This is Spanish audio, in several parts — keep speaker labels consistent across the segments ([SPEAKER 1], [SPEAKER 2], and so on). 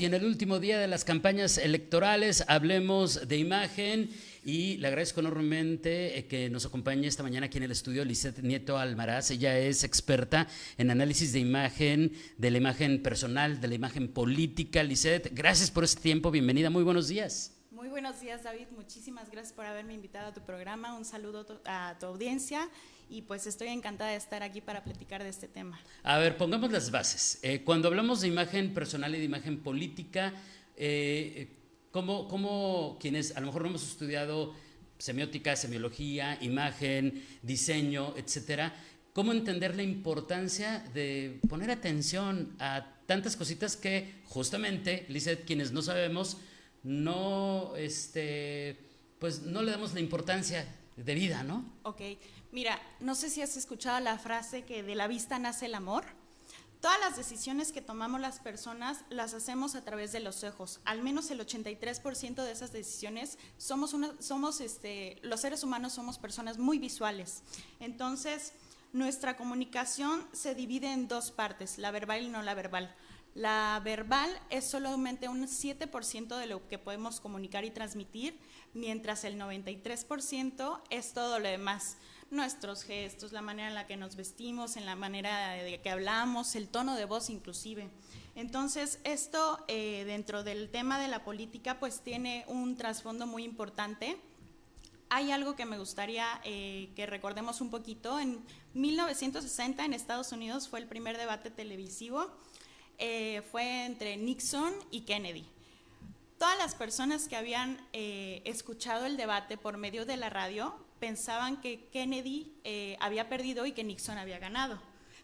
[SPEAKER 1] y en el último día de las campañas electorales hablemos de imagen y le agradezco enormemente que nos acompañe esta mañana aquí en el estudio Lisette Nieto Almaraz. Ella es experta en análisis de la imagen personal, de la imagen política. Lisette, gracias por este tiempo, bienvenida, muy buenos días.
[SPEAKER 2] Muy buenos días, David, muchísimas gracias por haberme invitado a tu programa, un saludo a tu audiencia y pues estoy encantada de estar aquí para platicar de este tema.
[SPEAKER 1] A ver, pongamos las bases. Cuando hablamos de imagen personal y de imagen política, ¿cómo quienes a lo mejor no hemos estudiado semiótica, semiología, imagen, diseño, etcétera, cómo entender la importancia de poner atención a tantas cositas que justamente, Lisette, quienes no sabemos, pues no le damos la importancia debida, ¿no?
[SPEAKER 2] Ok, mira, no sé si has escuchado la frase que de la vista nace el amor. Todas las decisiones que tomamos las personas las hacemos a través de los ojos. Al menos el 83% de esas decisiones los seres humanos somos personas muy visuales. Entonces, nuestra comunicación se divide en dos partes, la verbal y no la verbal. La verbal es solamente un 7% de lo que podemos comunicar y transmitir, mientras el 93% es todo lo demás. Nuestros gestos, la manera en la que nos vestimos, en la manera de que hablamos, el tono de voz inclusive. Entonces, esto dentro del tema de la política pues tiene un trasfondo muy importante. Hay algo que me gustaría que recordemos un poquito. En 1960 en Estados Unidos fue el primer debate televisivo. Fue entre Nixon y Kennedy. Todas las personas que habían escuchado el debate por medio de la radio pensaban que Kennedy había perdido y que Nixon había ganado,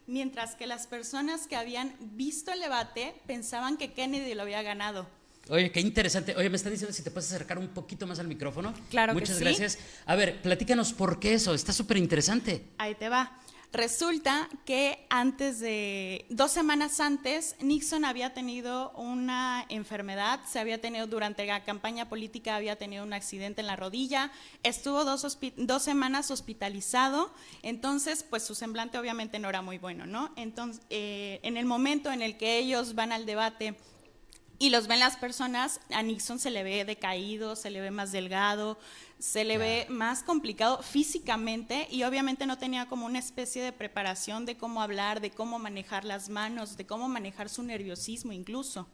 [SPEAKER 2] mientras que las personas que habían visto el debate pensaban que Kennedy lo había ganado.
[SPEAKER 1] Oye, qué interesante. Oye, me están diciendo si te puedes acercar un poquito más al micrófono.
[SPEAKER 2] Claro que sí.
[SPEAKER 1] Muchas gracias. A ver, platícanos por qué eso, está súper interesante.
[SPEAKER 2] Ahí te va. Resulta que 2 semanas antes, Nixon había tenido una enfermedad, durante la campaña política había tenido un accidente en la rodilla, estuvo 2 semanas hospitalizado, entonces pues su semblante obviamente no era muy bueno, ¿no? Entonces, en el momento en el que ellos van al debate y los ven las personas, a Nixon se le ve decaído, se le ve más delgado, se le ve más complicado físicamente y obviamente no tenía como una especie de preparación de cómo hablar, de cómo manejar las manos, de cómo manejar su nerviosismo incluso.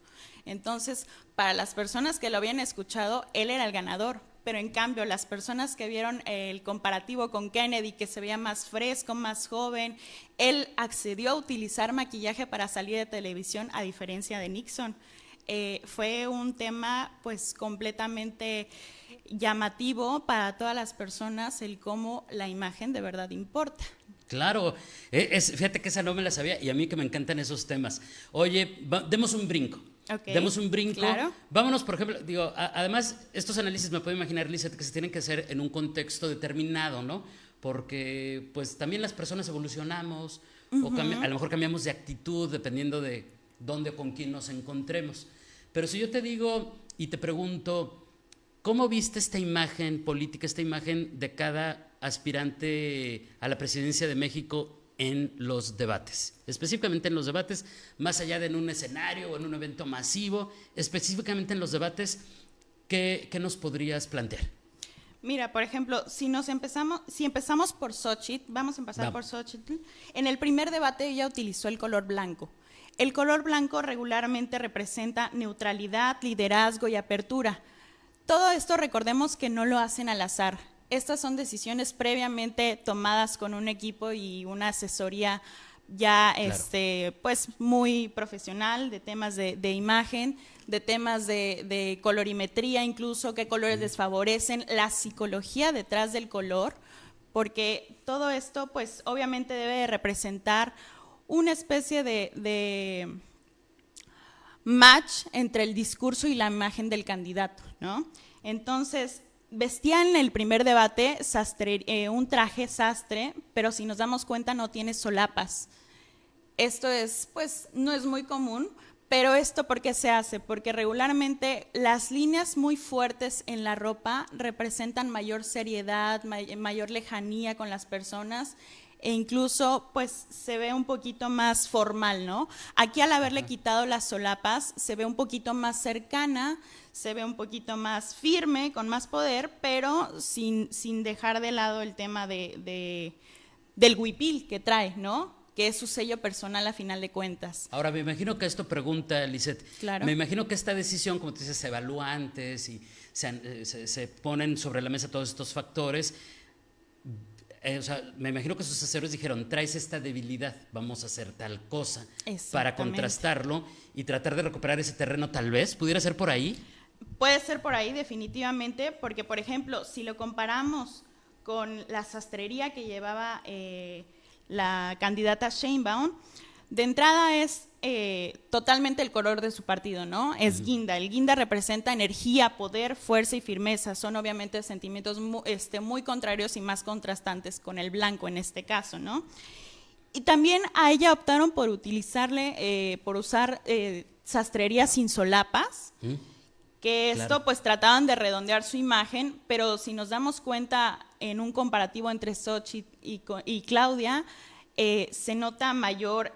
[SPEAKER 2] Entonces, para las personas que lo habían escuchado, él era el ganador, pero en cambio las personas que vieron el comparativo con Kennedy, que se veía más fresco, más joven, él accedió a utilizar maquillaje para salir de televisión a diferencia de Nixon. Fue un tema pues completamente llamativo para todas las personas el cómo la imagen de verdad importa.
[SPEAKER 1] Claro, fíjate que esa no me la sabía y a mí que me encantan esos temas. Oye, demos un brinco.
[SPEAKER 2] Okay,
[SPEAKER 1] demos un brinco.
[SPEAKER 2] Claro.
[SPEAKER 1] Vámonos, por ejemplo, además estos análisis me puedo imaginar, Lisette, que se tienen que hacer en un contexto determinado, ¿no? Porque pues también las personas evolucionamos, o a lo mejor cambiamos de actitud dependiendo de dónde o con quién nos encontremos. Pero si yo te digo y te pregunto, ¿cómo viste esta imagen política, esta imagen de cada aspirante a la presidencia de México en los debates? Específicamente en los debates, más allá de en un escenario o en un evento masivo, específicamente en los debates, ¿qué nos podrías plantear?
[SPEAKER 2] Mira, por ejemplo, si empezamos por Xochitl, vamos a empezar por Xochitl. En el primer debate ella utilizó el color blanco. El color blanco regularmente representa neutralidad, liderazgo y apertura. Todo esto recordemos que no lo hacen al azar. Estas son decisiones previamente tomadas con un equipo y una asesoría ya claro. Pues muy profesional de temas de imagen, de temas de colorimetría incluso, qué colores les favorecen, la psicología detrás del color, porque todo esto pues obviamente debe representar una especie de match entre el discurso y la imagen del candidato, ¿no? Entonces, vestía en el primer debate un traje sastre, pero si nos damos cuenta no tiene solapas. Esto pues, no es muy común, pero ¿esto por qué se hace? Porque regularmente las líneas muy fuertes en la ropa representan mayor seriedad, mayor lejanía con las personas. e incluso pues se ve un poquito más formal, ¿no? Aquí al haberle quitado las solapas se ve un poquito más cercana, se ve un poquito más firme, con más poder, pero sin dejar de lado el tema del huipil que trae, ¿no? Que es su sello personal a final de cuentas.
[SPEAKER 1] Ahora, me imagino que esto pregunta, Lisette,
[SPEAKER 2] Claro.
[SPEAKER 1] me imagino que esta decisión, como tú dices, se evalúa antes y se ponen sobre la mesa todos estos factores. O sea, me imagino que sus asesores dijeron, traes esta debilidad, vamos a hacer tal cosa para contrastarlo y tratar de recuperar ese terreno, tal vez, ¿pudiera ser por ahí?
[SPEAKER 2] Puede ser por ahí, definitivamente, porque, por ejemplo, si lo comparamos con la sastrería que llevaba la candidata Sheinbaum, de entrada es totalmente el color de su partido, ¿no? Es guinda. El guinda representa energía, poder, fuerza y firmeza. Son obviamente sentimientos muy contrarios y más contrastantes con el blanco en este caso, ¿no? Y también a ella optaron por usar sastrería sin solapas, que esto
[SPEAKER 1] Claro.
[SPEAKER 2] pues trataban de redondear su imagen, pero si nos damos cuenta en un comparativo entre Xochitl y Claudia, se nota mayor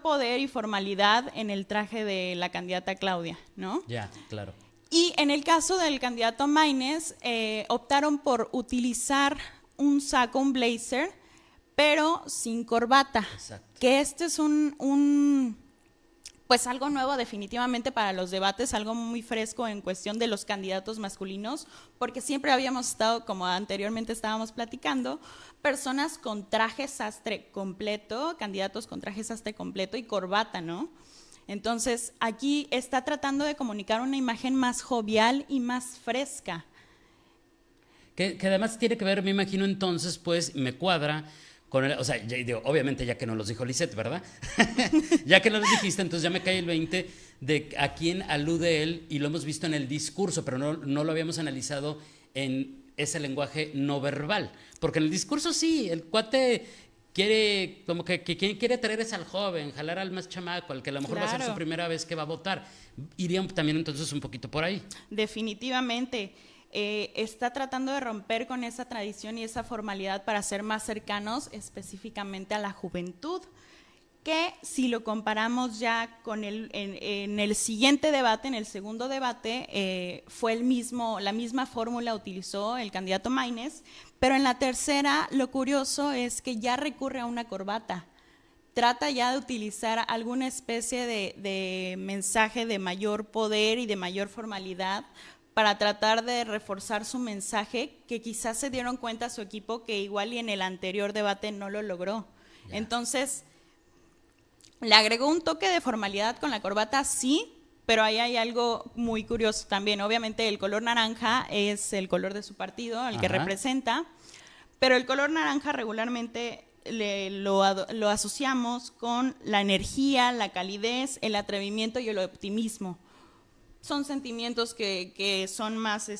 [SPEAKER 2] poder y formalidad en el traje de la candidata Claudia, ¿no?
[SPEAKER 1] Ya, claro.
[SPEAKER 2] Y en el caso del candidato Maínez, optaron por utilizar un saco, un blazer, pero sin corbata.
[SPEAKER 1] Exacto.
[SPEAKER 2] Que este es pues algo nuevo definitivamente para los debates, algo muy fresco en cuestión de los candidatos masculinos, porque siempre habíamos estado, como anteriormente estábamos platicando, personas con traje sastre completo, candidatos con traje sastre completo y corbata, ¿no? Entonces, aquí está tratando de comunicar una imagen más jovial y más fresca.
[SPEAKER 1] Que además tiene que ver, me imagino entonces, pues me cuadra con o sea, digo, obviamente ya que nos los dijo Lisette, ¿verdad? Ya que nos los dijiste, entonces ya me cae el 20 de a quién alude él y lo hemos visto en el discurso, pero no lo habíamos analizado en ese lenguaje no verbal, porque en el discurso sí, el cuate quiere, como que quien quiere traer es al joven, jalar al más chamaco, al que a lo mejor va a ser su primera vez que va a votar. Iría también entonces un poquito por ahí.
[SPEAKER 2] Definitivamente. Está tratando de romper con esa tradición y esa formalidad para ser más cercanos específicamente a la juventud, que si lo comparamos ya con en el siguiente debate, en el segundo debate, fue la misma fórmula utilizó el candidato Maínez, pero en la tercera lo curioso es que ya recurre a una corbata. Trata ya de utilizar alguna especie de mensaje de mayor poder y de mayor formalidad para tratar de reforzar su mensaje, que quizás se dieron cuenta su equipo que igual y en el anterior debate no lo logró.
[SPEAKER 1] Ya.
[SPEAKER 2] Entonces, le agregó un toque de formalidad con la corbata, sí, pero ahí hay algo muy curioso también. Obviamente el color naranja es el color de su partido, el que representa, pero el color naranja regularmente lo asociamos con la energía, la calidez, el atrevimiento y el optimismo. Son sentimientos que son más,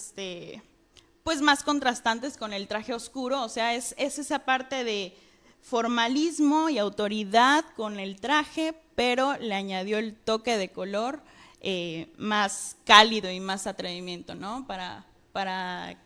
[SPEAKER 2] pues más contrastantes con el traje oscuro, o sea, es esa parte de formalismo y autoridad con el traje, pero le añadió el toque de color más cálido y más atrevimiento, ¿no? Para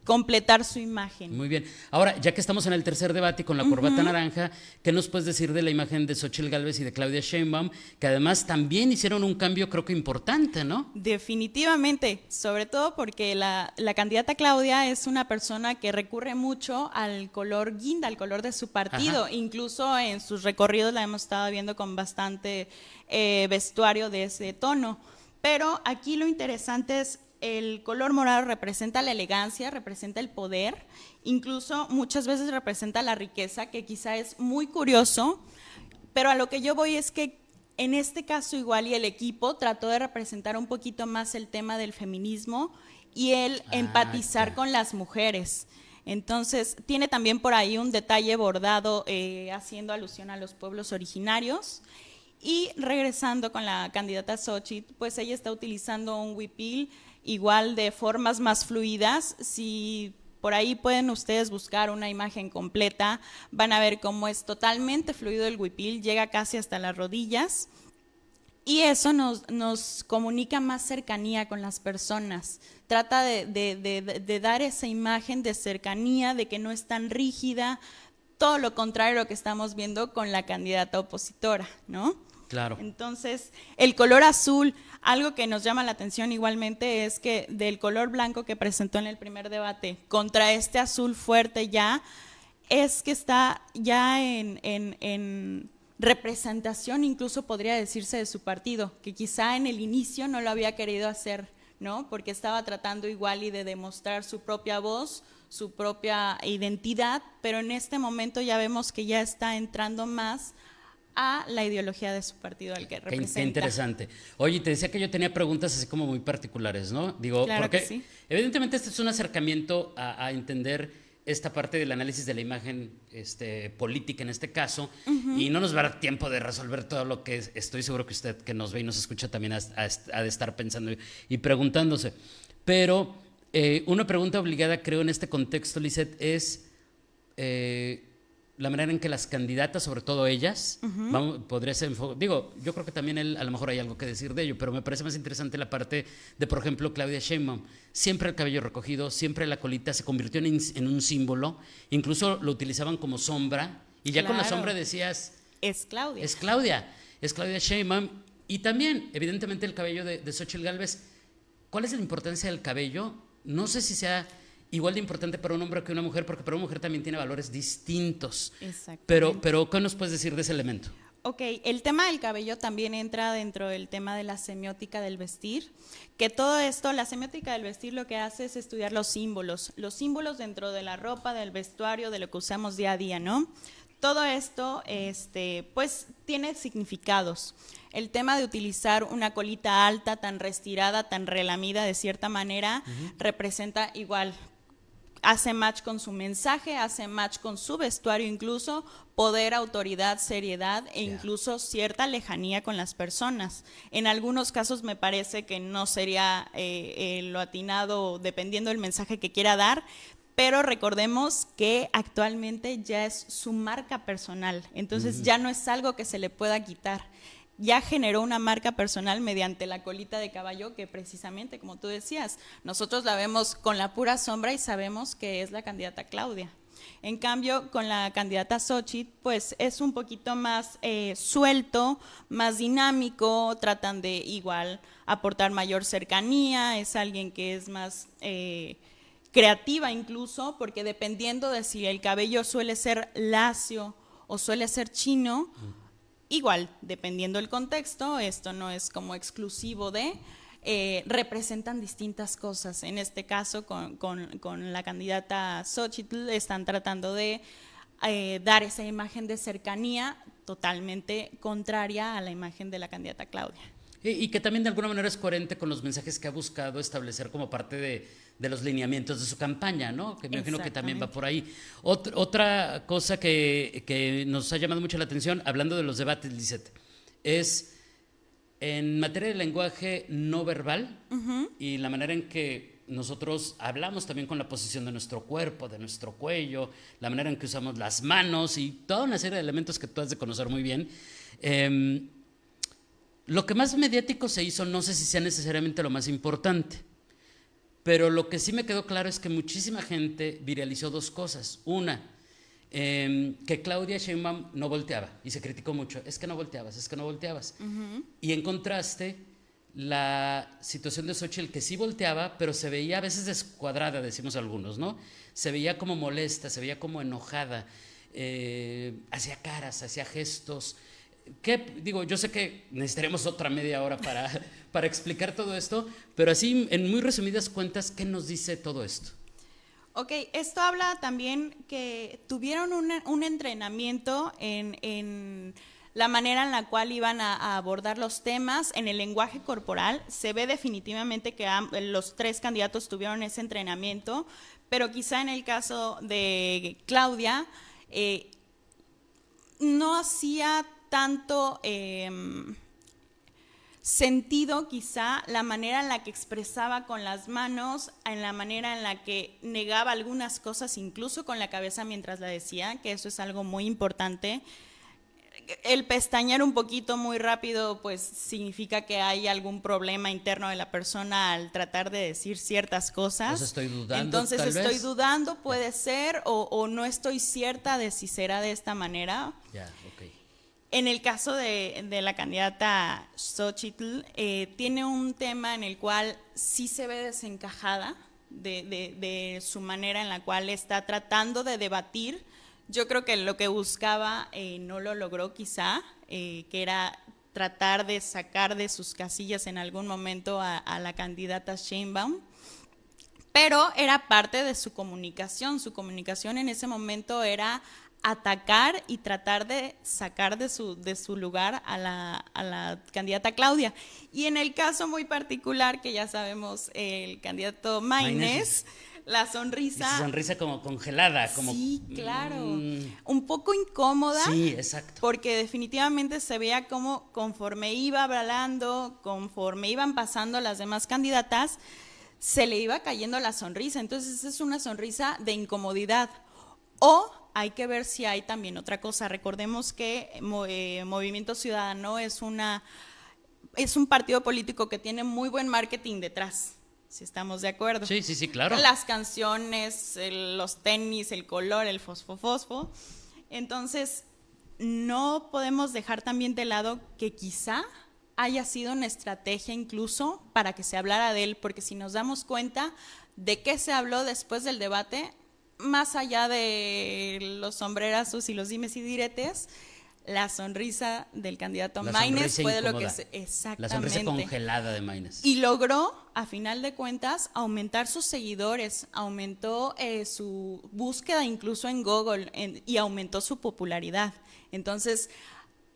[SPEAKER 2] completar su imagen.
[SPEAKER 1] Muy bien. Ahora, ya que estamos en el tercer debate y con la corbata naranja, ¿qué nos puedes decir de la imagen de Xochitl Gálvez y de Claudia Sheinbaum, que además también hicieron un cambio creo que importante, ¿no?
[SPEAKER 2] Definitivamente, sobre todo porque la candidata Claudia es una persona que recurre mucho al color guinda, al color de su partido. Incluso en sus recorridos la hemos estado viendo con bastante vestuario de ese tono. Pero aquí lo interesante es el color morado representa la elegancia, representa el poder, incluso muchas veces representa la riqueza, que quizá es muy curioso, pero a lo que yo voy es que en este caso igual y el equipo trató de representar un poquito más el tema del feminismo y el empatizar con las mujeres. Entonces tiene también por ahí un detalle bordado haciendo alusión a los pueblos originarios. Y regresando con la candidata Xochitl, pues ella está utilizando un huipil igual de formas más fluidas. Si por ahí pueden ustedes buscar una imagen completa, van a ver cómo es totalmente fluido el huipil, llega casi hasta las rodillas. Y eso nos comunica más cercanía con las personas. Trata de dar esa imagen de cercanía, de que no es tan rígida, todo lo contrario a lo que estamos viendo con la candidata opositora, ¿no?
[SPEAKER 1] Claro.
[SPEAKER 2] Entonces, el color azul, algo que nos llama la atención igualmente es que del color blanco que presentó en el primer debate contra este azul fuerte ya, es que está ya en representación, incluso podría decirse, de su partido, que quizá en el inicio no lo había querido hacer, ¿no? Porque estaba tratando igual y de demostrar su propia voz, su propia identidad, pero en este momento ya vemos que ya está entrando más a la ideología de su partido al que representa.
[SPEAKER 1] Qué interesante. Oye, te decía que yo tenía preguntas así como muy particulares, ¿no? Digo,
[SPEAKER 2] Claro
[SPEAKER 1] porque
[SPEAKER 2] que sí.
[SPEAKER 1] evidentemente este es un acercamiento a entender esta parte del análisis de la imagen política en este caso, y no nos va a dar tiempo de resolver todo lo que estoy seguro que usted que nos ve y nos escucha también ha de estar pensando y preguntándose. Pero una pregunta obligada, creo, en este contexto, Lisette, es la manera en que las candidatas, sobre todo ellas, podría ser, digo, yo creo que también él, a lo mejor hay algo que decir de ello, pero me parece más interesante la parte de, por ejemplo, Claudia Sheinbaum. Siempre el cabello recogido, siempre la colita, se convirtió en un símbolo, incluso lo utilizaban como sombra, y ya con la sombra decías...
[SPEAKER 2] Es Claudia.
[SPEAKER 1] Es Claudia Sheinbaum. Y también, evidentemente, el cabello de Xóchitl Gálvez. ¿Cuál es la importancia del cabello? No sé si sea igual de importante para un hombre que una mujer, porque para una mujer también tiene valores distintos.
[SPEAKER 2] Exactamente.
[SPEAKER 1] Pero ¿qué nos puedes decir de ese elemento?
[SPEAKER 2] Ok, el tema del cabello también entra dentro del tema de la semiótica del vestir, que todo esto, la semiótica del vestir lo que hace es estudiar los símbolos dentro de la ropa, del vestuario, de lo que usamos día a día, ¿no? Todo esto, pues, tiene significados. El tema de utilizar una colita alta, tan retirada, tan relamida de cierta manera, representa igual, hace match con su mensaje, hace match con su vestuario incluso, poder, autoridad, seriedad e incluso cierta lejanía con las personas. En algunos casos me parece que no sería lo atinado dependiendo del mensaje que quiera dar, pero recordemos que actualmente ya es su marca personal, entonces ya no es algo que se le pueda quitar. Ya generó una marca personal mediante la colita de caballo que precisamente, como tú decías, nosotros la vemos con la pura sombra y sabemos que es la candidata Claudia. En cambio, con la candidata Xóchitl, pues es un poquito más suelto, más dinámico, tratan de igual aportar mayor cercanía, es alguien que es más creativa incluso, porque dependiendo de si el cabello suele ser lacio o suele ser chino, igual, dependiendo del contexto, esto no es como exclusivo de, representan distintas cosas. En este caso, con la candidata Xóchitl, están tratando de dar esa imagen de cercanía totalmente contraria a la imagen de la candidata Claudia.
[SPEAKER 1] Y que también de alguna manera es coherente con los mensajes que ha buscado establecer como parte de los lineamientos de su campaña, ¿no? Que me imagino que también va por ahí. Otra cosa que nos ha llamado mucho la atención, hablando de los debates, Lisette, es en materia de lenguaje no verbal y la manera en que nosotros hablamos también con la posición de nuestro cuerpo, de nuestro cuello, la manera en que usamos las manos y toda una serie de elementos que tú has de conocer muy bien. Lo que más mediático se hizo, no sé si sea necesariamente lo más importante, pero lo que sí me quedó claro es que muchísima gente viralizó dos cosas. Una, que Claudia Sheinbaum no volteaba y se criticó mucho. Es que no volteabas. Y en contraste, la situación de Xóchitl, que sí volteaba, pero se veía a veces descuadrada, decimos algunos, ¿no? Se veía como molesta, se veía como enojada, hacía caras, hacía gestos. Digo, yo sé que necesitaremos otra media hora para explicar todo esto, pero así, en muy resumidas cuentas, ¿qué nos dice todo esto?
[SPEAKER 2] Ok, esto habla también que tuvieron un entrenamiento en la manera en la cual iban a abordar los temas, en el lenguaje corporal. Se ve definitivamente que los tres candidatos tuvieron ese entrenamiento, pero quizá en el caso de Claudia, no hacía tanto sentido quizá la manera en la que expresaba con las manos, en la manera en la que negaba algunas cosas, incluso con la cabeza mientras la decía, que eso es algo muy importante. el pestañear un poquito muy rápido, pues significa que hay algún problema interno de la persona al tratar de decir ciertas cosas.
[SPEAKER 1] Estoy dudando.
[SPEAKER 2] Entonces
[SPEAKER 1] tal
[SPEAKER 2] estoy
[SPEAKER 1] vez.
[SPEAKER 2] dudando, puede ser, o no estoy cierta de si será de esta manera.
[SPEAKER 1] Ya, ok.
[SPEAKER 2] En el caso de la candidata Xochitl, tiene un tema en el cual sí se ve desencajada de su manera en la cual está tratando de debatir. Yo creo que lo que buscaba no lo logró quizá, que era tratar de sacar de sus casillas en algún momento a la candidata Sheinbaum, pero era parte de su comunicación. Su comunicación en ese momento era atacar y tratar de sacar de su lugar a la candidata Claudia. Y en el caso muy particular, que ya sabemos, el candidato Maínez, la sonrisa...
[SPEAKER 1] Esa sonrisa como congelada. Como,
[SPEAKER 2] sí, claro. Un poco incómoda.
[SPEAKER 1] Sí, exacto.
[SPEAKER 2] Porque definitivamente se veía como conforme iba hablando, conforme iban pasando las demás candidatas, se le iba cayendo la sonrisa. Entonces es una sonrisa de incomodidad. O hay que ver si hay también otra cosa. Recordemos que Movimiento Ciudadano es un partido político que tiene muy buen marketing detrás. Si estamos de acuerdo.
[SPEAKER 1] Sí, sí, sí, claro.
[SPEAKER 2] Las canciones, los tenis, el color, el fosfo. Entonces, no podemos dejar también de lado que quizá haya sido una estrategia incluso para que se hablara de él, porque si nos damos cuenta de qué se habló después del debate, más allá de los sombrerazos y los dimes y diretes, la sonrisa del candidato Maínez fue de lo que exactamente.
[SPEAKER 1] La sonrisa congelada de Maínez.
[SPEAKER 2] Y logró, a final de cuentas, aumentar sus seguidores, aumentó su búsqueda incluso en Google y aumentó su popularidad. Entonces,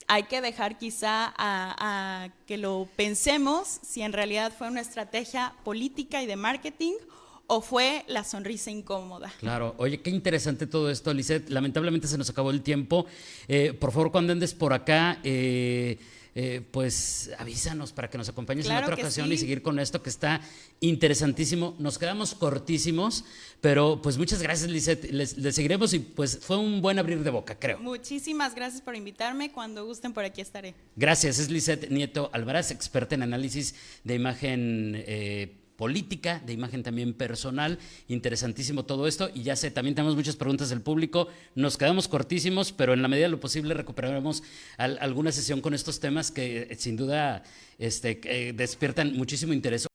[SPEAKER 2] hay que dejar quizá a que lo pensemos si en realidad fue una estrategia política y de marketing o fue la sonrisa incómoda.
[SPEAKER 1] Claro. Oye, qué interesante todo esto, Lisette. Lamentablemente se nos acabó el tiempo. Por favor, cuando andes por acá, pues avísanos para que nos acompañes en otra ocasión y seguir con esto que está interesantísimo. Nos quedamos cortísimos, pero pues muchas gracias, Lisette. Les seguiremos y pues fue un buen abrir de boca, creo.
[SPEAKER 2] Muchísimas gracias por invitarme. Cuando gusten, por aquí estaré.
[SPEAKER 1] Gracias. Es Lisette Nieto Alvaraz, experta en análisis de imagen política, de imagen también personal. Interesantísimo todo esto. Y ya sé, también tenemos muchas preguntas del público. Nos quedamos cortísimos, pero en la medida de lo posible recuperaremos alguna sesión con estos temas que sin duda despiertan muchísimo interés.